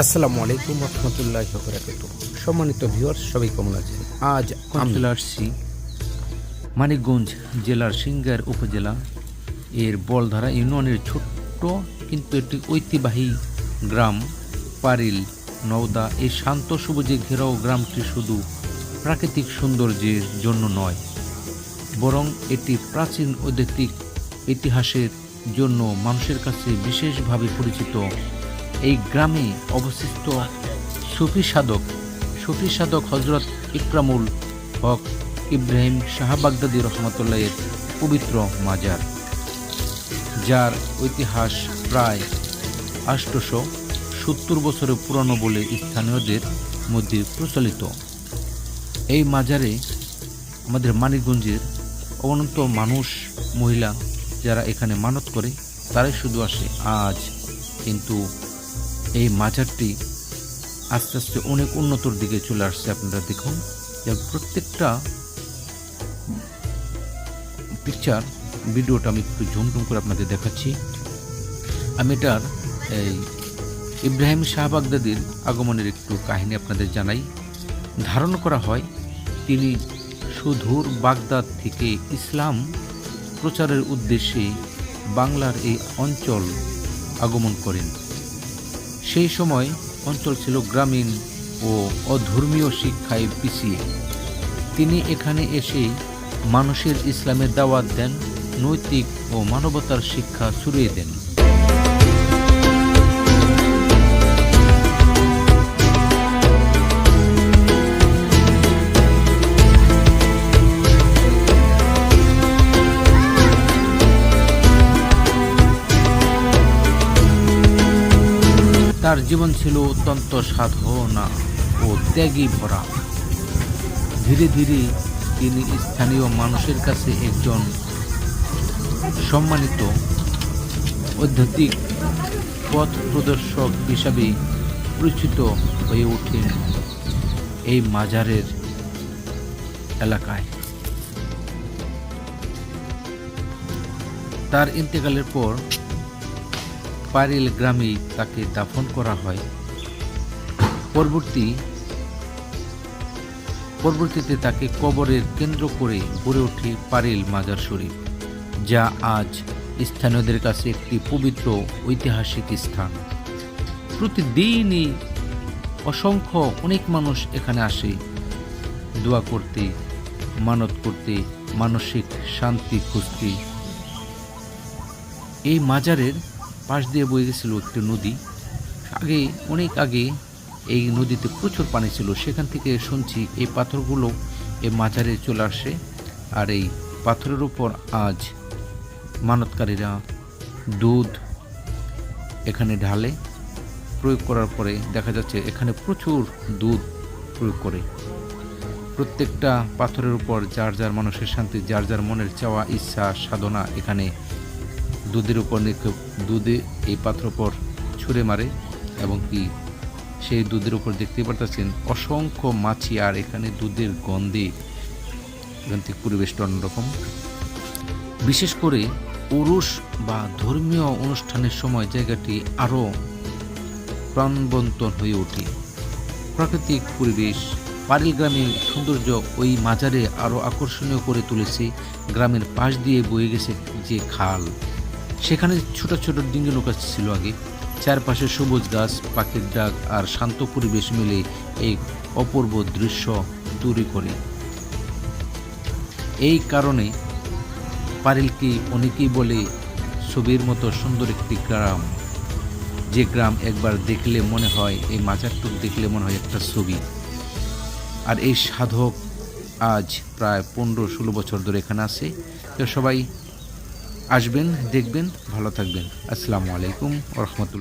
আসসালামু আলাইকুম রহমতুল্লাহি ওয়া বারাকাতুহু। সম্মানিত ভিউয়ার্স, সবাই কেমন আছেন? আজ আমি চলে আসছি মানিকগঞ্জ জেলার সিংগাইর উপজেলা এর বলধারা ইউনিয়নের ছোট্ট কিন্তু একটি ঐতিহ্যবাহী গ্রাম পারিল নওদা। এই শান্ত সবুজে ঘেরাও গ্রামটি শুধু প্রাকৃতিক সৌন্দর্যের জন্য নয়, বরং এটি প্রাচীন ঐতিহাসিক ইতিহাসের জন্য মানুষের কাছে বিশেষভাবে পরিচিত। এই গ্রামে অবস্থিত সুফি সাধক হজরত ইকরামুল হক ইব্রাহিম শাহ বাগদাদী রহমতুল্লাহের পবিত্র মাজার, যার ইতিহাস প্রায় 870 বছরের পুরনো বলে স্থানীয়দের মধ্যে প্রচলিত। এই মাজারে আমাদের মানিকগঞ্জের অনন্ত মানুষ, মহিলা যারা এখানে মানত করে তারাই শুধু আসে। আজ কিন্তু এই মাজারটি আস্তে আস্তে অনেক উন্নতর দিকে চলে আসছে। আপনারা দেখুন, প্রত্যেকটা ভিডিওটা আমি একটু ঝুমঝুম করে আপনাদের দেখাচ্ছি। আমি এটার এই ইব্রাহিম শাহ বাগদাদীর আগমনের একটু কাহিনী আপনাদের জানাই। ধারণা করা হয় তিনি সুদূর বাগদাদ থেকে ইসলাম প্রচারের উদ্দেশ্যে বাংলার এই অঞ্চল আগমন করেন। সেই সময় অঞ্চল ছিল গ্রামীণ ও অধর্মীয় শিক্ষায় পিছিয়ে। তিনি এখানে এসে মানুষের ইসলামের দাওয়াত দেন, নৈতিক ও মানবতার শিক্ষা ছড়িয়ে দেন। তার জীবন ছিল অত্যন্ত সাধনা ও ত্যাগী ভরা। ধীরে ধীরে তিনি স্থানীয় মানুষের কাছে একজন সম্মানিত আধ্যাত্মিক পথ প্রদর্শক হিসাবে পরিচিত হয়ে ওঠেন এই মাজারের এলাকায়। তার ইন্তেকালের পর পারিল গ্রামে তাকে দাফন করা হয়। পরবর্তীতে তাকে কবরের কেন্দ্র করে গড়ে ওঠে পারিল মাজার শরীফ, যা আজ স্থানীয়দের কাছে একটি পবিত্র ঐতিহাসিক স্থান। প্রতিদিনই অনেক মানুষ এখানে আসে দোয়া করতে, মানত করতে, মানসিক শান্তি খুঁজতে। এই মাজারের পাশ দিয়ে বয়ে গেছিল একটি নদী। অনেক আগে এই নদীতে প্রচুর পানি ছিল। সেখান থেকে শুনছি এই পাথরগুলো এই মাজারে চলে আসে, আর এই পাথরের উপর আজ মানতকারীরা দুধ এখানে ঢালে। প্রয়োগ করার পরে দেখা যাচ্ছে এখানে প্রচুর দুধ প্রয়োগ করে। প্রত্যেকটা পাথরের উপর যার যার মানুষের শান্তি, যার যার মনের চাওয়া, ইচ্ছা, সাধনা এখানে দুধের উপর দুধে এই পাথর উপর ছুঁড়ে মারে, এবং কি সেই দুধের উপর দেখতে পারতেছেন অসংখ্য মাছি। আর এখানে দুধের গন্ধে এখান থেকে পরিবেশটা অন্যরকম। বিশেষ করে উরুস বা ধর্মীয় অনুষ্ঠানের সময় জায়গাটি আরও প্রাণবন্ত হয়ে ওঠে। প্রাকৃতিক পরিবেশ, পারিল গ্রামের সৌন্দর্য ওই মাজারে আরও আকর্ষণীয় করে তুলেছে। গ্রামের পাশ দিয়ে বয়ে গেছে যে খাল, সেখানে ছোট ছোট ডিঙ্গি নৌকা ছিল আগে। চারপাশে সবুজ গাছ, পাখির ডাক আর শান্ত পরিবেশ মিলে এই অপূর্ব দৃশ্য তৈরি করে। এই কারণে পারিলকে অনেকেই বলে ছবির মতো সুন্দর একটি গ্রাম, যে গ্রাম একবার দেখলে মনে হয়, এই মাজারটুক দেখলে মনে হয় একটা ছবি। আর এই সাধক আজ প্রায় 15-16 বছর ধরে এখানে আছে। তো সবাই আসবেন, দেখবেন, ভালো থাকবেন। আসসালামু আলাইকুম ওয়া রাহমাতুল্লাহ।